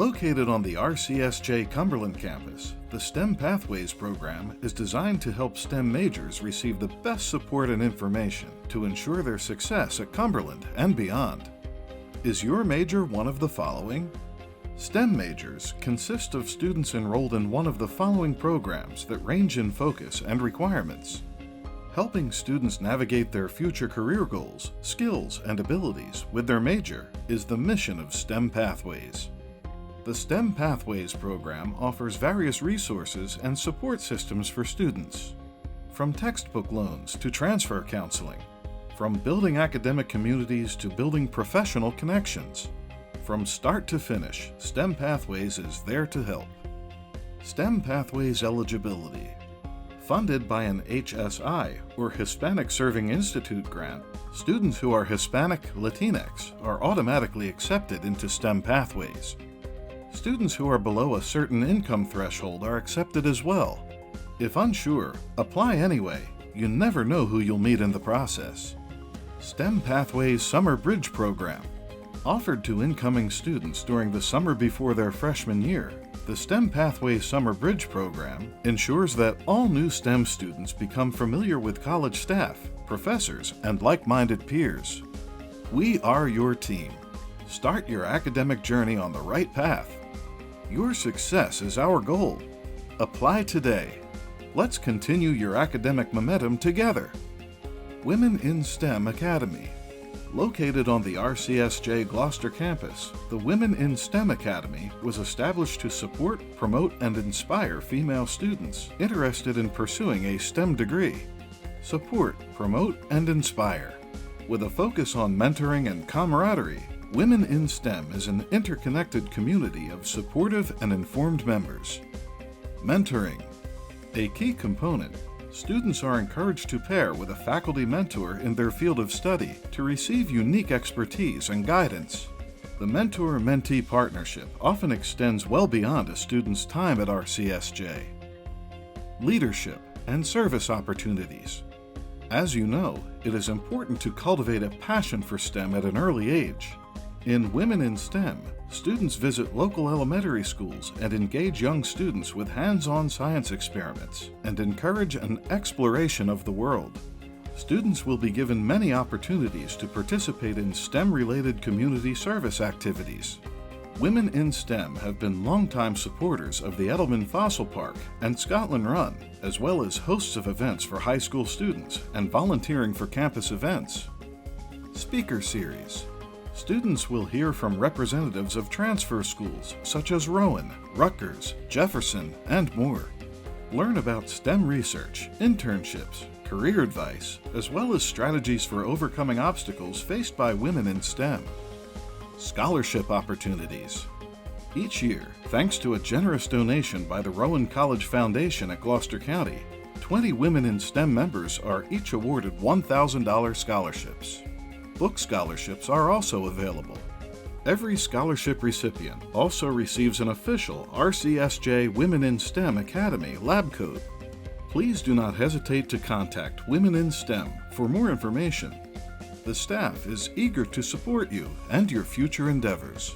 Located on the RCSJ Cumberland campus, the STEM Pathways program is designed to help STEM majors receive the best support and information to ensure their success at Cumberland and beyond. Is your major one of the following? STEM majors consist of students enrolled in one of the following programs that range in focus and requirements. Helping students navigate their future career goals, skills, and abilities with their major is the mission of STEM Pathways. The STEM Pathways program offers various resources and support systems for students, from textbook loans to transfer counseling, from building academic communities to building professional connections. From start to finish, STEM Pathways is there to help. STEM Pathways eligibility. Funded by an HSI, or Hispanic Serving Institute grant, students who are Hispanic Latinx are automatically accepted into STEM Pathways. Students who are below a certain income threshold are accepted as well. If unsure, apply anyway. You never know who you'll meet in the process. STEM Pathways Summer Bridge Program. Offered to incoming students during the summer before their freshman year, the STEM Pathways Summer Bridge Program ensures that all new STEM students become familiar with college staff, professors, and like-minded peers. We are your team. Start your academic journey on the right path. Your success is our goal. Apply today. Let's continue your academic momentum together. Women in STEM Academy. Located on the RCSJ Gloucester campus, the Women in STEM Academy was established to support, promote, and inspire female students interested in pursuing a STEM degree. Support, promote, and inspire. With a focus on mentoring and camaraderie, Women in STEM is an interconnected community of supportive and informed members. Mentoring. A key component, students are encouraged to pair with a faculty mentor in their field of study to receive unique expertise and guidance. The mentor-mentee partnership often extends well beyond a student's time at RCSJ. Leadership and service opportunities. As you know, it is important to cultivate a passion for STEM at an early age. In Women in STEM, students visit local elementary schools and engage young students with hands-on science experiments and encourage an exploration of the world. Students will be given many opportunities to participate in STEM-related community service activities. Women in STEM have been longtime supporters of the Edelman Fossil Park and Scotland Run, as well as hosts of events for high school students and volunteering for campus events. Speaker Series. Students will hear from representatives of transfer schools such as Rowan, Rutgers, Jefferson, and more. Learn about STEM research, internships, career advice, as well as strategies for overcoming obstacles faced by women in STEM. Scholarship opportunities. Each year, thanks to a generous donation by the Rowan College Foundation at Gloucester County, 20 Women in STEM members are each awarded $1,000 scholarships. Book scholarships are also available. Every scholarship recipient also receives an official RCSJ Women in STEM Academy lab coat. Please do not hesitate to contact Women in STEM for more information. The staff is eager to support you and your future endeavors.